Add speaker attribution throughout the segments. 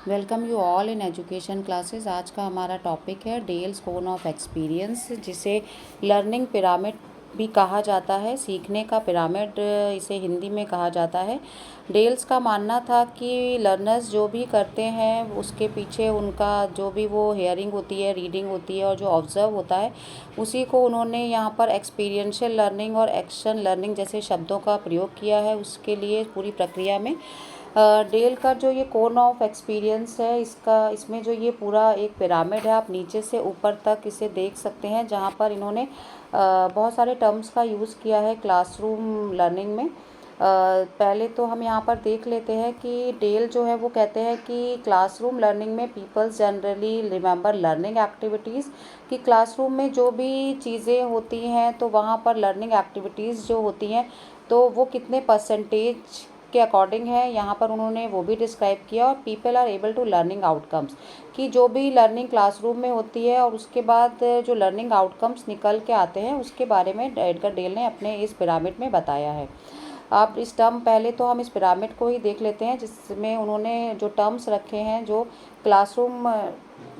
Speaker 1: Welcome you all in education classes. आज का हमारा टॉपिक है डेल्स कोन ऑफ एक्सपीरियंस, जिसे लर्निंग पिरामिड भी कहा जाता है। सीखने का पिरामिड इसे हिंदी में कहा जाता है। डेल्स का मानना था कि लर्नर्स जो भी करते हैं उसके पीछे उनका जो भी वो हेयरिंग होती है, रीडिंग होती है और जो ऑब्ज़र्व होता है, उसी को उन्होंने यहाँ पर एक्सपीरियंशियल लर्निंग और एक्शन लर्निंग जैसे शब्दों का प्रयोग किया है। उसके लिए पूरी प्रक्रिया में डेल का जो ये कोन ऑफ एक्सपीरियंस है, इसमें जो ये पूरा एक पिरामिड है, आप नीचे से ऊपर तक इसे देख सकते हैं, जहाँ पर इन्होंने बहुत सारे टर्म्स का यूज़ किया है क्लासरूम लर्निंग में। पहले तो हम यहाँ पर देख लेते हैं कि डेल जो है वो कहते हैं कि क्लासरूम लर्निंग में peoples generally remember learning activities, कि क्लासरूम में जो भी चीज़ें होती हैं तो वहाँ पर लर्निंग एक्टिविटीज़ जो होती हैं तो वो कितने परसेंटेज के अकॉर्डिंग है, यहाँ पर उन्होंने वो भी डिस्क्राइब किया। और people are able to learning outcomes, कि जो भी लर्निंग क्लासरूम में होती है और उसके बाद जो लर्निंग आउटकम्स निकल के आते हैं उसके बारे में एडगर डेल ने अपने इस पिरामिड में बताया है। आप इस टर्म पहले तो हम इस पिरामिड को ही देख लेते हैं, जिसमें उन्होंने जो टर्म्स रखे हैं जो क्लासरूम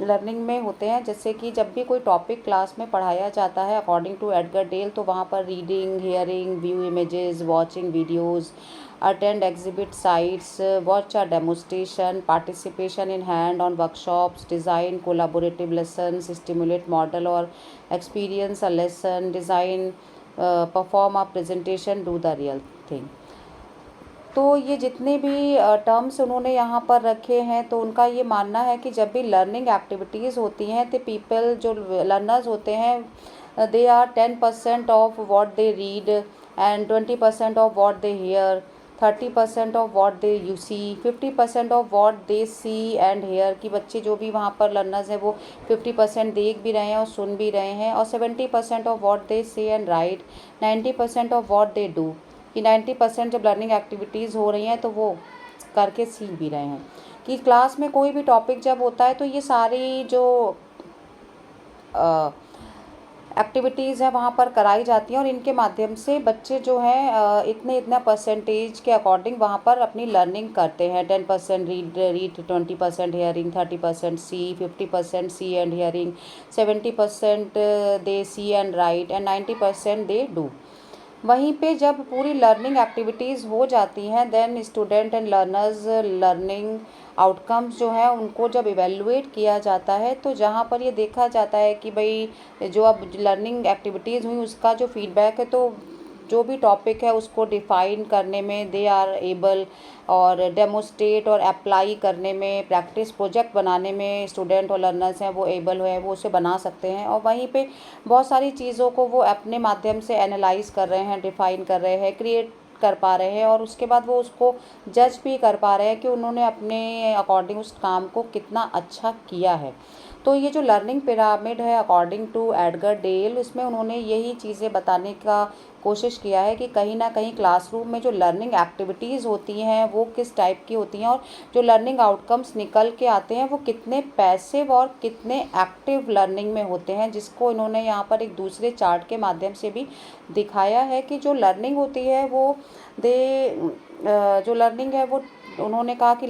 Speaker 1: लर्निंग में होते हैं। जैसे कि जब भी कोई टॉपिक क्लास में पढ़ाया जाता है अकॉर्डिंग टू एडगर डेल, तो वहाँ पर reading, hearing, view images, watching videos, attend exhibit sites, watch a demonstration, participation in hand-on workshops, design collaborative lessons, stimulate model or experience a lesson, design, perform a presentation, do the real thing। तो ये जितने भी terms उन्होंने यहाँ पर रखे हैं, तो उनका ये मानना है कि जब भी लर्निंग एक्टिविटीज़ होती हैं तो पीपल जो लर्नर्स होते हैं they are 10% of what they read and 20% of what they hear, 30% of what they you see, 50% of what they see and hear, कि बच्चे जो भी वहाँ पर लर्नर्स हैं वो 50% देख भी रहे हैं और सुन भी रहे हैं। और 70% ऑफ व्हाट दे से and right, 90% of what they do, कि 90% जब लर्निंग एक्टिविटीज़ हो रही हैं तो वो करके सीख भी रहे हैं। कि क्लास में कोई भी टॉपिक जब होता है तो ये सारी जो एक्टिविटीज़ हैं वहाँ पर कराई जाती हैं और इनके माध्यम से बच्चे जो हैं इतना परसेंटेज के अकॉर्डिंग वहाँ पर अपनी लर्निंग करते हैं। 10% read, 20% hearing, 30% see, 50% see and hearing, 70% they see and write and 90% they do. वहीं पे जब पूरी लर्निंग एक्टिविटीज़ हो जाती हैं then student and learners learning outcomes जो है उनको जब इवेलुएट किया जाता है, तो जहाँ पर ये देखा जाता है कि भाई जो अब लर्निंग एक्टिविटीज़ हुई उसका जो फीडबैक है, तो जो भी टॉपिक है उसको डिफ़ाइन करने में दे आर एबल, और डेमोस्ट्रेट और अप्लाई करने में, प्रैक्टिस प्रोजेक्ट बनाने में स्टूडेंट और लर्नर्स हैं वो एबल है, वो उसे बना सकते हैं। और वहीं पे बहुत सारी चीज़ों को वो अपने माध्यम से एनालाइज कर रहे हैं, डिफ़ाइन कर रहे हैं, क्रिएट कर पा रहे हैं, और उसके बाद वो उसको जज भी कर पा रहे हैं कि उन्होंने अपने अकॉर्डिंग उस काम को कितना अच्छा किया है। तो ये जो लर्निंग पिरामिड है अकॉर्डिंग टू एडगर डेल, इसमें उन्होंने यही चीज़ें बताने का कोशिश किया है कि कहीं ना कहीं क्लासरूम में जो लर्निंग एक्टिविटीज़ होती हैं वो किस टाइप की होती हैं, और जो लर्निंग आउटकम्स निकल के आते हैं वो कितने पैसिव और कितने एक्टिव लर्निंग में होते हैं, जिसको इन्होंने यहाँ पर एक दूसरे चार्ट के माध्यम से भी दिखाया है। कि जो लर्निंग होती है वो जो लर्निंग है वो उन्होंने कहा कि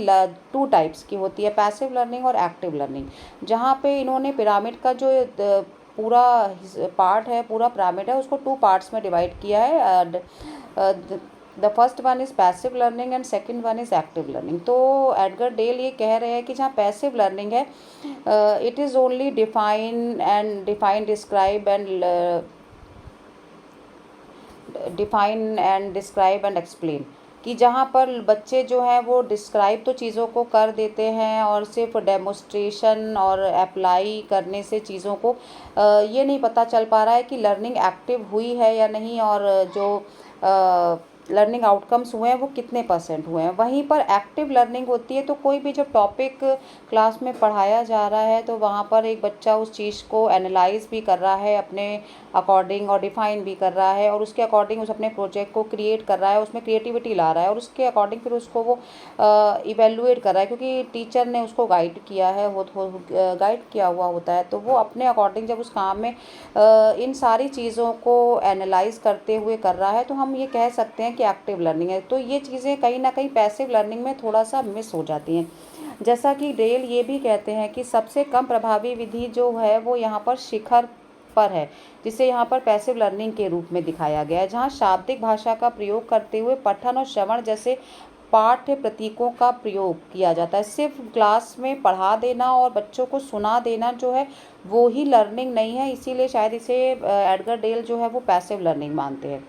Speaker 1: 2 टाइप्स की होती है, पैसिव लर्निंग और एक्टिव लर्निंग। जहाँ पे इन्होंने पिरामिड का जो पूरा पार्ट है, पूरा पिरामिड है, उसको 2 पार्ट्स में डिवाइड किया है। The first one is passive learning and second one is active learning. तो एडगर डेल ये कह रहे हैं कि जहाँ पैसिव लर्निंग है it is only define describe and explain, कि जहाँ पर बच्चे जो हैं वो डिस्क्राइब तो चीज़ों को कर देते हैं और सिर्फ डेमोस्ट्रेशन और अप्लाई करने से चीज़ों को ये नहीं पता चल पा रहा है कि लर्निंग एक्टिव हुई है या नहीं, और जो लर्निंग आउटकम्स हुए हैं वो कितने % हुए हैं। वहीं पर एक्टिव लर्निंग होती है तो कोई भी जब टॉपिक क्लास में पढ़ाया जा रहा है तो वहाँ पर एक बच्चा उस चीज़ को एनालाइज भी कर रहा है अपने अकॉर्डिंग, और डिफ़ाइन भी कर रहा है, और उसके अकॉर्डिंग उस अपने प्रोजेक्ट को क्रिएट कर रहा है, उसमें क्रिएटिविटी ला रहा है, और उसके अकॉर्डिंग फिर उसको वो इवेलुएट कर रहा है, क्योंकि टीचर ने उसको गाइड किया है, वो गाइड किया हुआ होता है, तो वो अपने अकॉर्डिंग जब उस काम में इन सारी चीज़ों को एनालाइज करते हुए कर रहा है, तो हम ये कह सकते हैं कि एक्टिव लर्निंग है। तो ये चीज़ें कहीं ना कहीं पैसिव लर्निंग में थोड़ा सा मिस हो जाती हैं। जैसा कि डेल ये भी कहते हैं कि सबसे कम प्रभावी विधि जो है वो यहाँ पर शिखर पर है, जिसे यहाँ पर पैसिव लर्निंग के रूप में दिखाया गया है, जहाँ शाब्दिक भाषा का प्रयोग करते हुए पठन और श्रवण जैसे पाठ्य प्रतीकों का प्रयोग किया जाता है। सिर्फ क्लास में पढ़ा देना और बच्चों को सुना देना जो है वो ही लर्निंग नहीं है, इसीलिए शायद इसे एडगर डेल जो है वो पैसिव लर्निंग मानते हैं।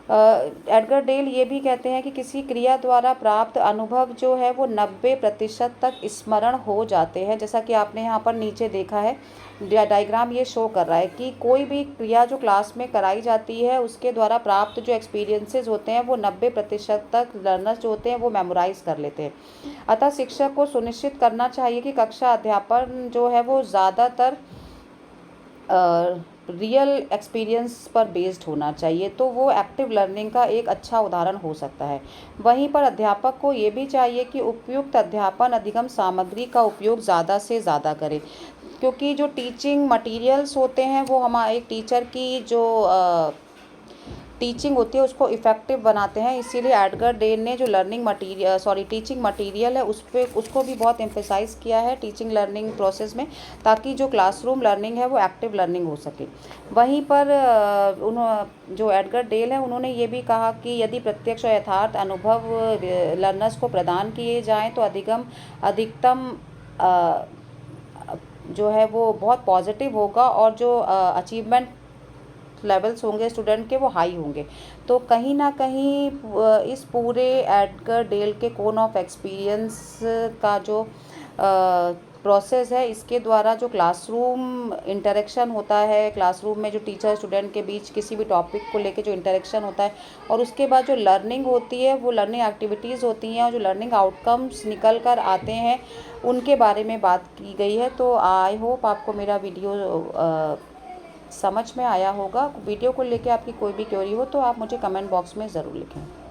Speaker 1: एडगर डेल ये भी कहते हैं कि किसी क्रिया द्वारा प्राप्त अनुभव जो है वो 90% तक स्मरण हो जाते हैं। जैसा कि आपने यहाँ पर नीचे देखा है, डायग्राम ये शो कर रहा है कि कोई भी क्रिया जो क्लास में कराई जाती है उसके द्वारा प्राप्त जो एक्सपीरियंसेस होते हैं वो 90% तक लर्नर्स जो होते हैं वो मेमोराइज कर लेते हैं। अतः शिक्षक को सुनिश्चित करना चाहिए कि कक्षा अध्यापन जो है वो ज़्यादातर रियल एक्सपीरियंस पर बेस्ड होना चाहिए, तो वो एक्टिव लर्निंग का एक अच्छा उदाहरण हो सकता है। वहीं पर अध्यापक को ये भी चाहिए कि उपयुक्त अध्यापन अधिगम सामग्री का उपयोग ज़्यादा से ज़्यादा करे, क्योंकि जो टीचिंग मटेरियल्स होते हैं वो हमारे एक टीचर की जो टीचिंग होती है उसको इफ़ेक्टिव बनाते हैं। इसीलिए एडगर डेल ने जो टीचिंग मटेरियल है उसको भी बहुत एम्फेसाइज़ किया है टीचिंग लर्निंग प्रोसेस में, ताकि जो क्लासरूम लर्निंग है वो एक्टिव लर्निंग हो सके। वहीं पर जो एडगर डेल है उन्होंने ये भी कहा कि यदि प्रत्यक्ष और यथार्थ अनुभव लर्नर्स को प्रदान किए जाएँ तो अधिकतम जो है वो बहुत पॉजिटिव होगा और जो अचीवमेंट लेवल्स होंगे स्टूडेंट के वो हाई होंगे। तो कहीं ना कहीं इस पूरे एडगर डेल के कोन ऑफ एक्सपीरियंस का जो प्रोसेस है, इसके द्वारा जो क्लासरूम इंटरेक्शन होता है, क्लासरूम में जो टीचर स्टूडेंट के बीच किसी भी टॉपिक को लेके जो इंटरेक्शन होता है, और उसके बाद जो लर्निंग होती है वो लर्निंग एक्टिविटीज़ होती हैं और जो लर्निंग आउटकम्स निकल कर आते हैं उनके बारे में बात की गई है। तो आई होप आपको मेरा वीडियो समझ में आया होगा। वीडियो को लेके आपकी कोई भी क्वेरी हो तो आप मुझे कमेंट बॉक्स में ज़रूर लिखें।